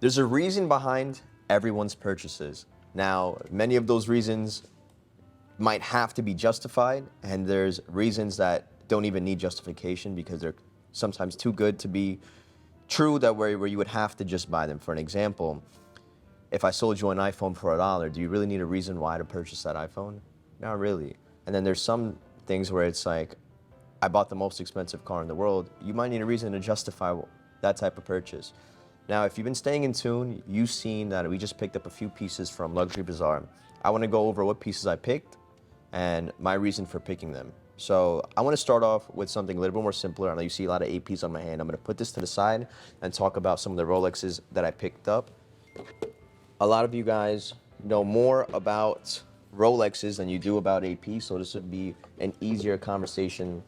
There's a reason behind everyone's purchases. Now, many of those reasons might have to be justified, and there's reasons that don't even need justification because they're sometimes too good to be true, that where you would have to just buy them. For an example, if I sold you an iPhone for $1, do you really need a reason why to purchase that iPhone? Not really. And then there's some things where it's like, I bought the most expensive car in the world. You might need a reason to justify that type of purchase. Now, if you've been staying in tune, you've seen that we just picked up a few pieces from Luxury Bazaar. I want to go over what pieces I picked and my reason for picking them. So I want to start off with something a little bit more simpler. I know you see a lot of APs on my hand. I'm going to put this to the side and talk about some of the Rolexes that I picked up. A lot of you guys know more about Rolexes than you do about AP, so this would be an easier conversation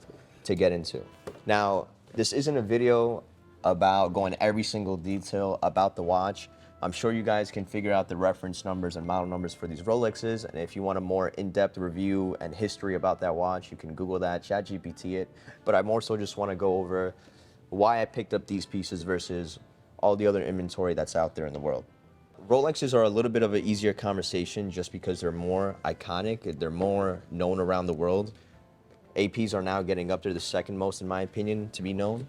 to get into. Now, this isn't a video about going every single detail about the watch. I'm sure you guys can figure out the reference numbers and model numbers for these Rolexes, and if you want a more in-depth review and history about that watch, you can Google that, ChatGPT it, but I more so just want to go over why I picked up these pieces versus all the other inventory that's out there in the world. Rolexes are a little bit of an easier conversation just because they're more iconic, they're more known around the world. APs are now getting up there, the second most in my opinion to be known.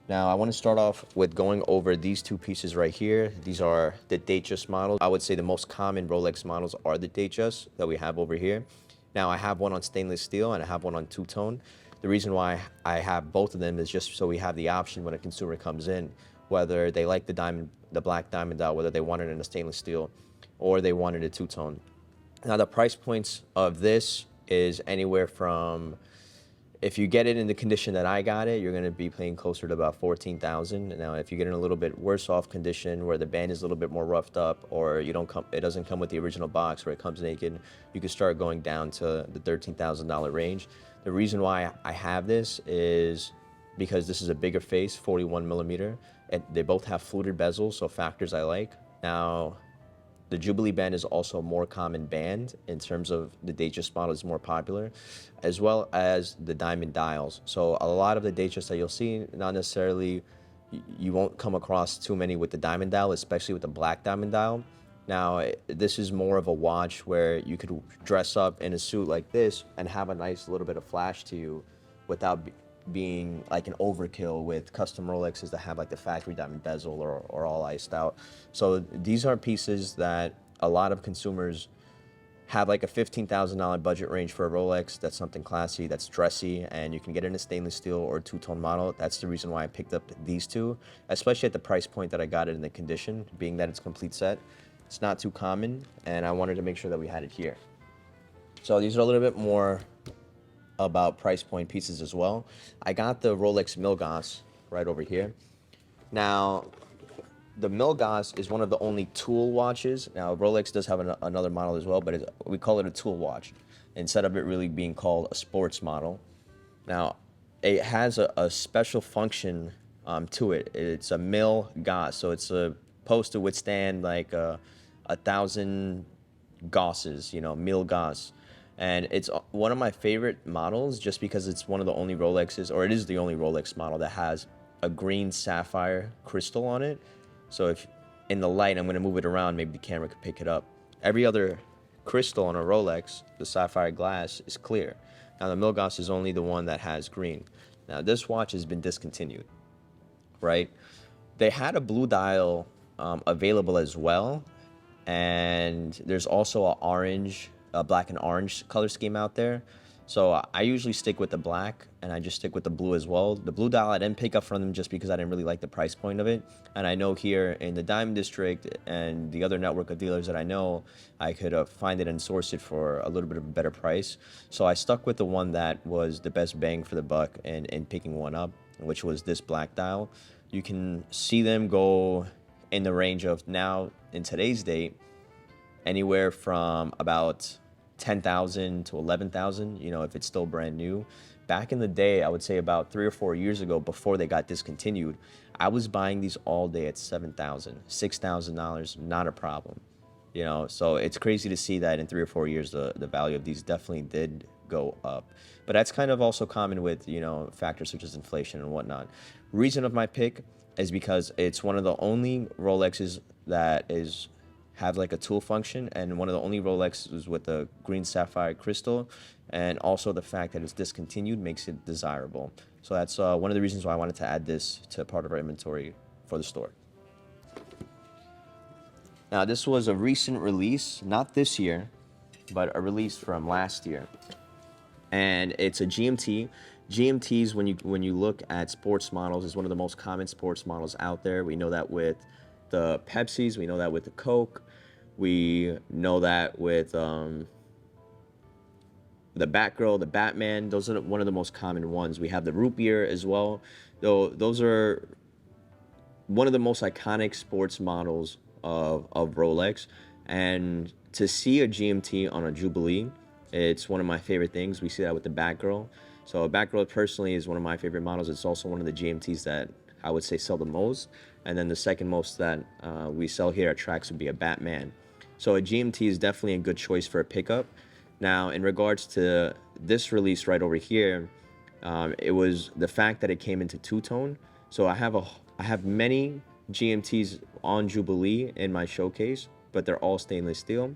Now I want to start off with going over these two pieces right here. These are the Datejust models. I would say the most common Rolex models are the Datejust that we have over here. Now I have one on stainless steel and I have one on two-tone. The reason why I have both of them is just so we have the option when a consumer comes in, whether they like the black diamond dial, whether they want it in a stainless steel or they wanted a two-tone. Now the price points of this is anywhere from, if you get it in the condition that I got it, you're going to be paying closer to about $14,000. Now, if you get in a little bit worse off condition where the band is a little bit more roughed up, or it doesn't come with the original box where it comes naked, you can start going down to the $13,000 range. The reason why I have this is because this is a bigger face, 41 millimeter, and they both have fluted bezels, so factors I like. Now, the Jubilee band is also a more common band in terms of the Datejust model is more popular, as well as the diamond dials. So a lot of the Datejust that you'll see, not necessarily, you won't come across too many with the diamond dial, especially with the black diamond dial. Now, this is more of a watch where you could dress up in a suit like this and have a nice little bit of flash to you without being like an overkill with custom Rolexes that have like the factory diamond bezel or all iced out. So these are pieces that a lot of consumers have like a $15,000 budget range for a Rolex. That's something classy, that's dressy, and you can get it in a stainless steel or two-tone model. That's the reason why I picked up these two, especially at the price point that I got it in the condition, being that it's complete set. It's not too common, and I wanted to make sure that we had it here. So these are a little bit more about price point pieces as well. I got the Rolex Milgauss right over here. Now, the Milgauss is one of the only tool watches. Now, Rolex does have another model as well, but we call it a tool watch instead of it really being called a sports model. Now, it has a special function to it. It's a Milgauss, so it's supposed to withstand like 1,000 Gausses, Milgauss. And it's one of my favorite models just because it's one of the only Rolexes, or it is the only Rolex model that has a green sapphire crystal on it. So if in the light, I'm going to move it around, maybe the camera could pick it up. Every other crystal on a Rolex, the sapphire glass, is clear. Now the Milgauss is only the one that has green. Now this watch has been discontinued, right? They had a blue dial available as well. And there's also a black and orange color scheme out there. So I usually stick with the black, and I just stick with the blue as well. The blue dial I didn't pick up from them just because I didn't really like the price point of it. And I know here in the Diamond District and the other network of dealers that I know, I could find it and source it for a little bit of a better price. So I stuck with the one that was the best bang for the buck in picking one up, which was this black dial. You can see them go in the range of now, in today's date, anywhere from about 10,000 to 11,000, if it's still brand new. Back in the day, I would say about 3 or 4 years ago, before they got discontinued, I was buying these all day at $7,000, $6,000, not a problem. So it's crazy to see that in 3 or 4 years, the value of these definitely did go up. But that's kind of also common with, factors such as inflation and whatnot. Reason of my pick is because it's one of the only Rolexes that have like a tool function, and one of the only Rolexes with a green sapphire crystal, and also the fact that it's discontinued makes it desirable. So that's one of the reasons why I wanted to add this to part of our inventory for the store. Now, this was a recent release, not this year, but a release from last year. And it's a GMT. GMTs, when you look at sports models, is one of the most common sports models out there. We know that with the Pepsis, we know that with the Coke, we know that with the Batgirl, the Batman. Those are one of the most common ones. We have the root beer as well. Though those are one of the most iconic sports models of Rolex. And to see a GMT on a Jubilee, it's one of my favorite things. We see that with the Batgirl. So Batgirl personally is one of my favorite models. It's also one of the GMTs that I would say sell the most. And then the second most that we sell here at Trax would be a Batman. So a GMT is definitely a good choice for a pickup. Now, in regards to this release right over here, it was the fact that it came into two-tone. So I have many GMTs on Jubilee in my showcase, but they're all stainless steel.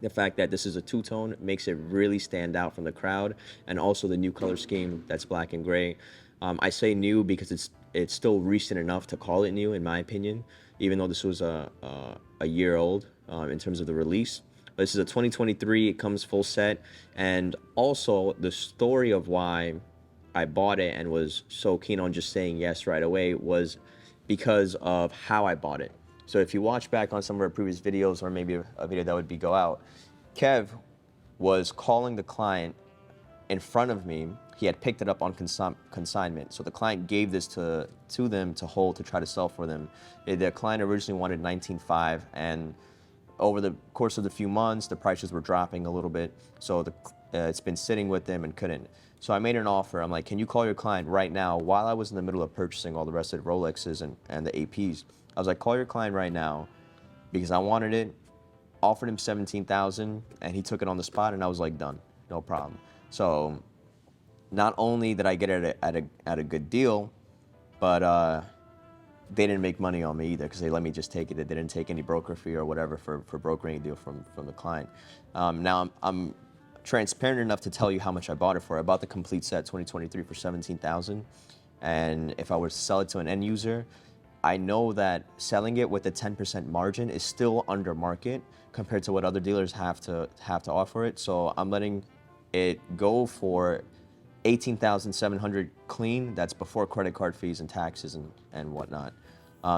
The fact that this is a two-tone makes it really stand out from the crowd, and also the new color scheme that's black and gray. I say new because it's still recent enough to call it new, in my opinion, even though this was a year old in terms of the release. This is a 2023. It comes full set, and also the story of why I bought it and was so keen on just saying yes right away was because of how I bought it. So if you watch back on some of our previous videos, or maybe a video that would go out, Kev was calling the client in front of me. He had picked it up on consignment. So the client gave this to them to hold, to try to sell for them. The client originally wanted 19.5, and over the course of the few months, the prices were dropping a little bit. So it's been sitting with them and couldn't. So I made an offer. I'm like, can you call your client right now, while I was in the middle of purchasing all the rest of the Rolexes and the APs. I was like, call your client right now, because I wanted it. Offered him 17,000, and he took it on the spot, and I was like, done, no problem. So not only did I get it at a good deal, but they didn't make money on me either, because they let me just take it. They didn't take any broker fee or whatever for brokering a deal from the client. Now I'm transparent enough to tell you how much I bought it for. I bought the complete set 2023 for 17,000, and if I were to sell it to an end user, I know that selling it with a 10% margin is still under market compared to what other dealers have to offer it. So I'm letting it go for 18,700 clean. That's before credit card fees and taxes and whatnot.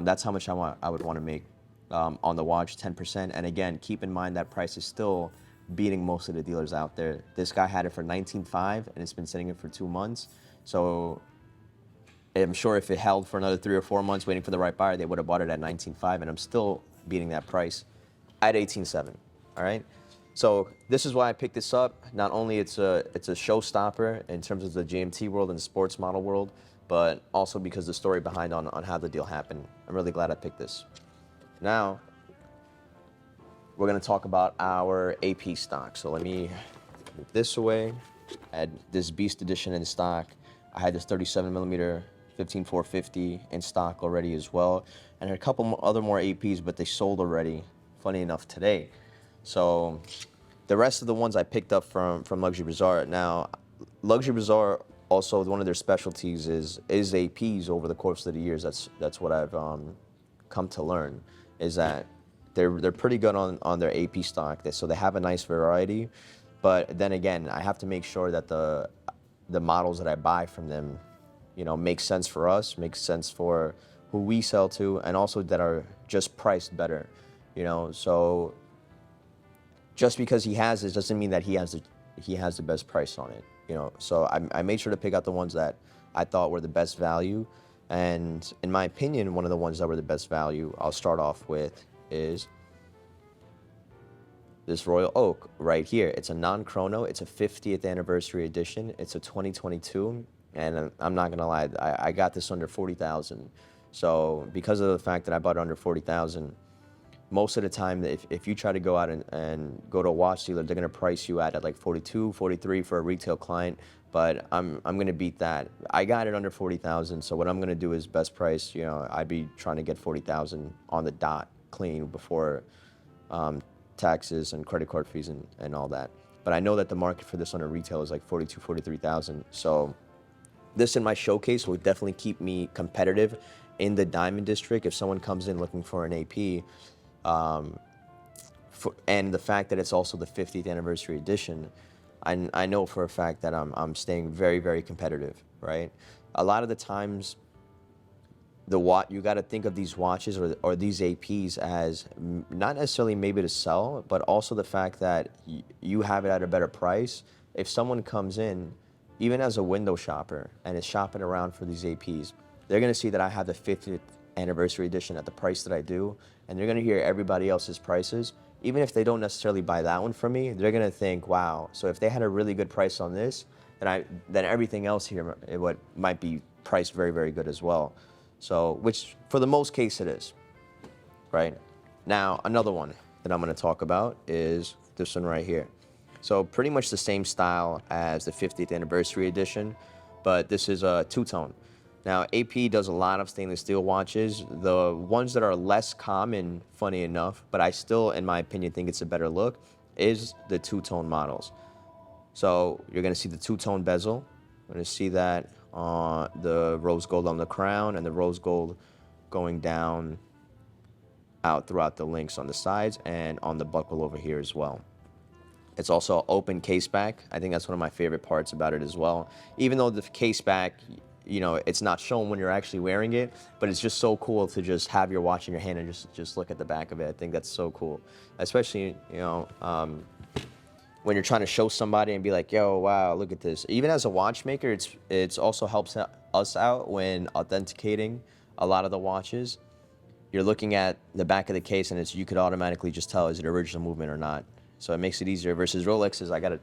That's how much I would want to make on the watch, 10%. And again, keep in mind that price is still beating most of the dealers out there. This guy had it for 19.5, and it's been sitting in for 2 months. So I'm sure if it held for another 3 or 4 months waiting for the right buyer, they would have bought it at 19.5, and I'm still beating that price at 18.7. All right. So this is why I picked this up. Not only it's a showstopper in terms of the GMT world and the sports model world, but also because the story behind on how the deal happened. I'm really glad I picked this. Now we're going to talk about our AP stock. So let me move this away. I had this Beast Edition in stock. I had this 37mm 15450 in stock already as well, and a couple other more APs, but they sold already, funny enough, today. So the rest of the ones I picked up from Luxury Bazaar. Now, Luxury Bazaar, also one of their specialties is APs over the course of the years. That's what I've come to learn, is that they're pretty good on their AP stock. So they have a nice variety, but then again, I have to make sure that the models that I buy from them, make sense for us, make sense for who we sell to, and also that are just priced better. So just because he has this doesn't mean that he has the best price on it. So I made sure to pick out the ones that I thought were the best value, and in my opinion, one of the ones that were the best value, I'll start off with, is this Royal Oak right here. It's a non-chrono. It's a 50th anniversary edition. It's a 2022, and I'm not gonna lie, I got this under 40,000. So because of the fact that I bought it under 40,000, most of the time, if you try to go out and go to a watch dealer, they're gonna price you at like 42, 43 for a retail client. But I'm gonna beat that. I got it under 40,000. So what I'm gonna do is best price. I'd be trying to get 40,000 on the dot. clean before taxes and credit card fees and all that. But I know that the market for this on a retail is like 42, 43,000. So this in my showcase will definitely keep me competitive in the diamond district if someone comes in looking for an AP. And the fact that it's also the 50th anniversary edition, I know for a fact that I'm staying very, very competitive, right? A lot of the times, you got to think of these watches or these APs as not necessarily maybe to sell, but also the fact that you have it at a better price. If someone comes in, even as a window shopper, and is shopping around for these APs, they're going to see that I have the 50th anniversary edition at the price that I do, and they're going to hear everybody else's prices. Even if they don't necessarily buy that one from me, they're going to think, wow, so if they had a really good price on this, then everything else here might be priced very, very good as well. So, which for the most case it is, right? Now, another one that I'm going to talk about is this one right here. So pretty much the same style as the 50th anniversary edition, but this is a two-tone. Now, AP does a lot of stainless steel watches. The ones that are less common, funny enough, but I still, in my opinion, think it's a better look, is the two-tone models. So you're going to see the two-tone bezel. You're going to see that the rose gold on the crown and the rose gold going down out throughout the links on the sides and on the buckle over here as well. It's also open case back. I think that's one of my favorite parts about it as well. Even though the case back, you know, it's not shown when you're actually wearing it, but it's just so cool to just have your watch in your hand and just look at the back of it. I think that's so cool, especially, you know, when you're trying to show somebody and be like, yo, wow, look at this. Even as a watchmaker, it's also helps us out when authenticating a lot of the watches. You're looking at the back of the case and you could automatically just tell, is it original movement or not? So it makes it easier versus Rolexes. I gotta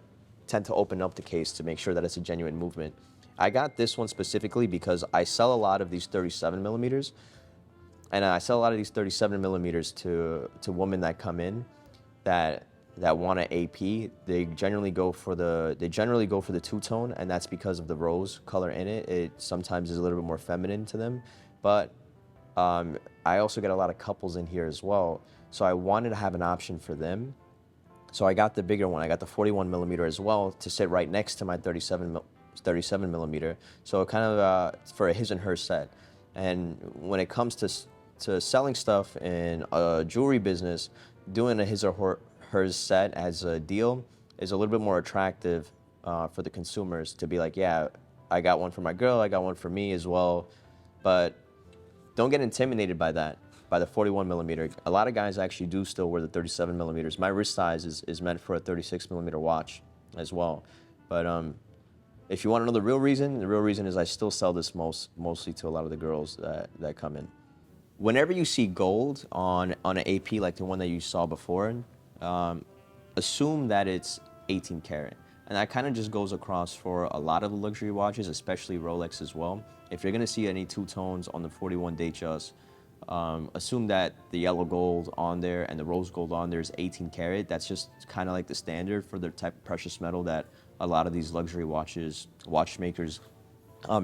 tend to open up the case to make sure that it's a genuine movement. I got this one specifically because I sell a lot of these 37 millimeters, and I sell a lot of these 37 millimeters to women that come in that want an AP. They generally go for the two-tone, and that's because of the rose color in it. It sometimes is a little bit more feminine to them, but I also get a lot of couples in here as well. So I wanted to have an option for them. So I got the bigger one. I got the 41 millimeter as well to sit right next to my 37 millimeter. So kind of for a his and her set. And when it comes to selling stuff in a jewelry business, doing a his or her set as a deal is a little bit more attractive for the consumers to be like, yeah, I got one for my girl, I got one for me as well. But don't get intimidated by that, by the 41 millimeter. A lot of guys actually do still wear the 37 millimeters. My wrist size is meant for a 36 millimeter watch as well. But if you want to know the real reason is I still sell this mostly to a lot of the girls that come in. Whenever you see gold on an AP like the one that you saw before, assume that it's 18 karat. And that kind of just goes across for a lot of the luxury watches, especially Rolex as well. If you're going to see any two-tones on the 41 Datejust, assume that the yellow gold on there and the rose gold on there is 18 karat. That's just kind of like the standard for the type of precious metal that a lot of these luxury watchmakers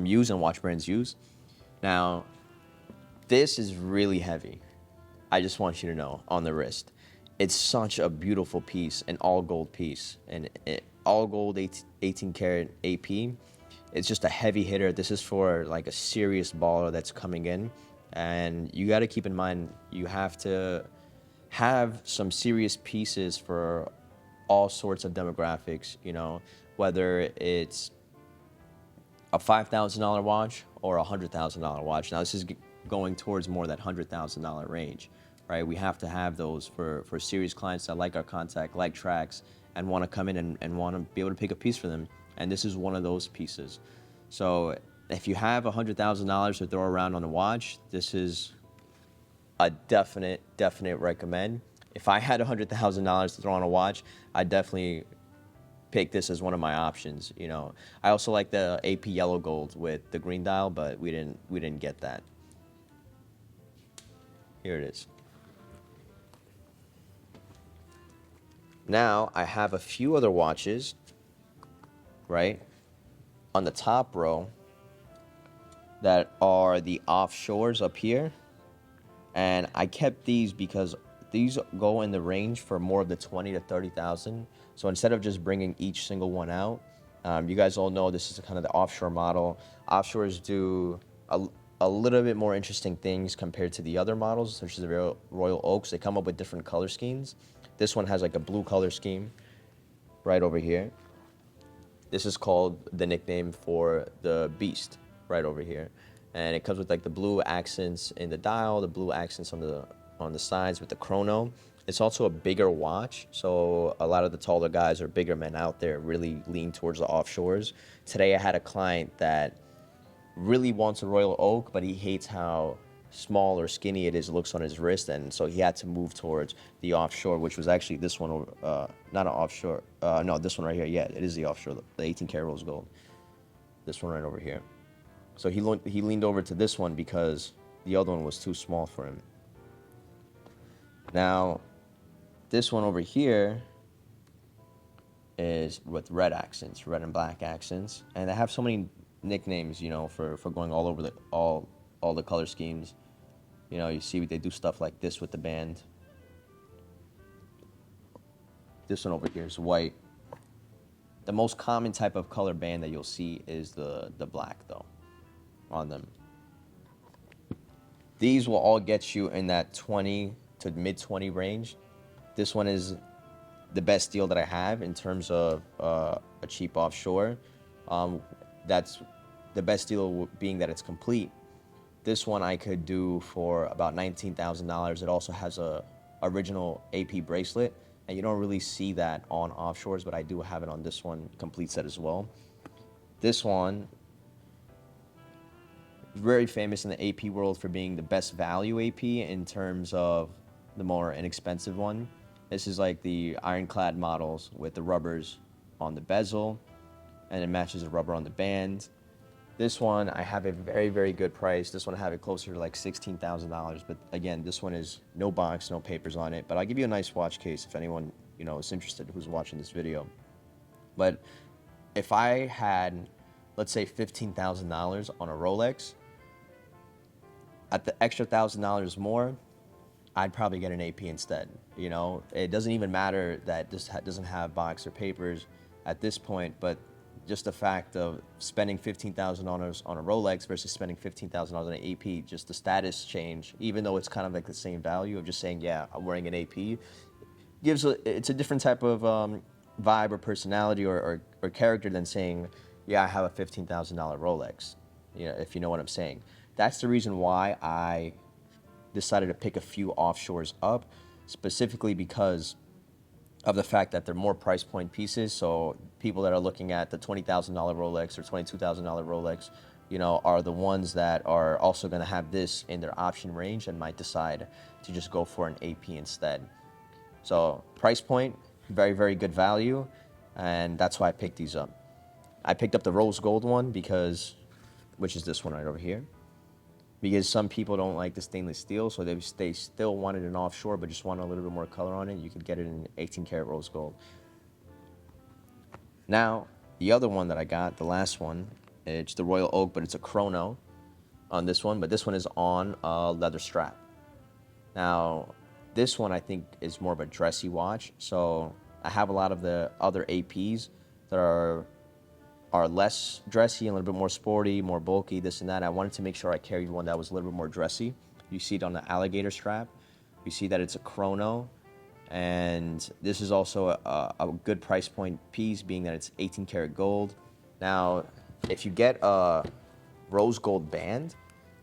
use and watch brands use. Now, this is really heavy. I just want you to know, on the wrist. It's such a beautiful piece, an all gold piece, and all gold 18 karat AP. It's just a heavy hitter. This is for like a serious baller that's coming in, and you got to keep in mind you have to have some serious pieces for all sorts of demographics. You know, whether it's a $5,000 watch or a $100,000 watch. Now this is going towards more that $100,000 range. Right, we have to have those for serious clients that like our contact, like Trax, and want to come in and want to be able to pick a piece for them. And this is one of those pieces. So if you have $100,000 to throw around on a watch, this is a definite recommend. If I had $100,000 to throw on a watch, I'd definitely pick this as one of my options. You know, I also like the AP yellow gold with the green dial, but we didn't get that. Here it is. Now, I have a few other watches, right, on the top row that are the Offshores up here. And I kept these because these go in the range for more of the 20 to 30,000. So instead of just bringing each single one out, you guys all know this is kind of the offshore model. Offshores do a little bit more interesting things compared to the other models, such as the Royal Oaks. They come up with different color schemes. This one has like a blue color scheme right over here. This is called the nickname for the Beast right over here. And it comes with like the blue accents in the dial, the blue accents on the sides with the chrono. It's also a bigger watch, so a lot of the taller guys or bigger men out there really lean towards the offshores. Today I had a client that really wants a Royal Oak, but he hates how small or skinny it looks on his wrist, and so he had to move towards the offshore, which was actually this one, not an offshore, no, this one right here. Yeah, it is the offshore, the 18 karat rose gold. This one right over here. So he leaned over to this one because the other one was too small for him. Now, this one over here is with red accents, red and black accents, and they have so many nicknames, you know, for going all over all the color schemes. You know, you see they do stuff like this with the band. This one over here is white. The most common type of color band that you'll see is the black, though, on them. These will all get you in that 20 to mid 20 range. This one is the best deal that I have in terms of a cheap offshore. That's the best deal being that it's complete. This one I could do for about $19,000. It also has a original AP bracelet, and you don't really see that on offshores, but I do have it on this one, complete set as well. This one, very famous in the AP world for being the best value AP in terms of the more inexpensive one. This is like the ironclad models with the rubbers on the bezel, and it matches the rubber on the band. This one, I have a very, very good price. This one I have it closer to like $16,000. But again, this one is no box, no papers on it. But I'll give you a nice watch case if anyone, you know, is interested who's watching this video. But if I had, let's say, $15,000 on a Rolex, at the extra $1,000 more, I'd probably get an AP instead. You know, it doesn't even matter that this doesn't have box or papers at this point, but just the fact of spending $15,000 on a Rolex versus spending $15,000 on an AP, just the status change, even though it's kind of like the same value of just saying, yeah, I'm wearing an AP, it's a different type of vibe or personality or character than saying, yeah, I have a $15,000 Rolex, you know, if you know what I'm saying. That's the reason why I decided to pick a few offshores up, specifically because of the fact that they're more price point pieces. So people that are looking at the $20,000 Rolex or $22,000 Rolex, you know, are the ones that are also going to have this in their option range and might decide to just go for an AP instead. So price point, very, very good value, and that's why I picked these up. I picked up the rose gold one which is this one right over here, because some people don't like the stainless steel, so they still wanted an offshore but just want a little bit more color on it. You could get it in 18 karat rose gold. Now, the other one that I got, the last one, it's the Royal Oak, but it's a chrono on this one, but this one is on a leather strap. Now, this one I think is more of a dressy watch, so I have a lot of the other APs that are less dressy and a little bit more sporty, more bulky, this and that. I wanted to make sure I carried one that was a little bit more dressy. You see it on the alligator strap. You see that it's a chrono, and this is also a good price point piece, being that it's 18 karat gold. Now, if you get a rose gold band,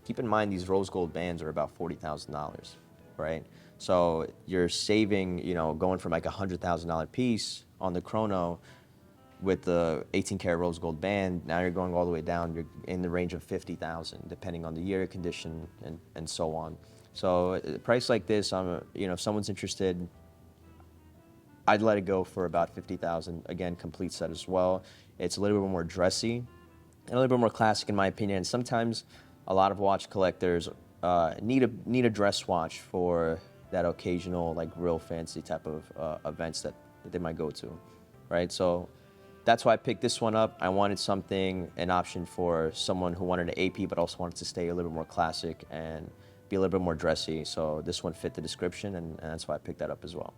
keep in mind these rose gold bands are about $40,000, right? So you're saving, you know, going from like a $100,000 piece on the chrono with the 18 karat rose gold band. Now you're going all the way down. You're in the range of 50,000, depending on the year, condition, and so on. So a price like this, you know, if someone's interested, I'd let it go for about 50,000. Again, complete set as well. It's a little bit more dressy and a little bit more classic in my opinion. And sometimes a lot of watch collectors need a dress watch for that occasional, like, real fancy type of events that they might go to, right? So that's why I picked this one up. I wanted an option for someone who wanted an AP but also wanted to stay a little bit more classic and be a little bit more dressy. So this one fit the description, and that's why I picked that up as well.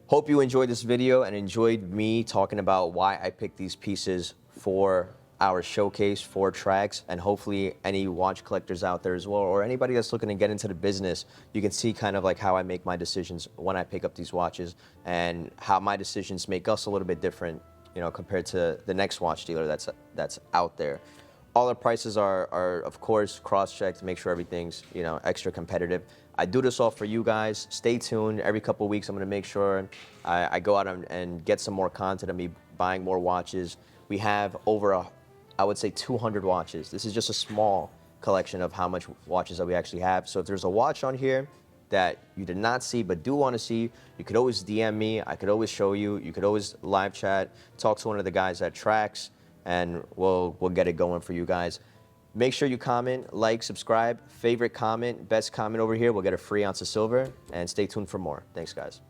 Hope you enjoyed this video and enjoyed me talking about why I picked these pieces for our showcase for Trax, and hopefully any watch collectors out there as well, or anybody that's looking to get into the business, you can see kind of like how I make my decisions when I pick up these watches, and how my decisions make us a little bit different, you know, compared to the next watch dealer that's out there. All our prices are of course cross-checked to make sure everything's, you know, extra competitive. I do this all for you guys. Stay tuned. Every couple of weeks I'm going to make sure I go out and get some more content of me buying more watches. We have over I would say 200 watches. This is just a small collection of how much watches that we actually have. So if there's a watch on here that you did not see but do want to see, you could always DM me. I could always show you. You could always live chat, talk to one of the guys at Trax, and we'll get it going for you guys. Make sure you comment, like, subscribe, favorite comment, best comment over here. We'll get a free ounce of silver, and stay tuned for more. Thanks, guys.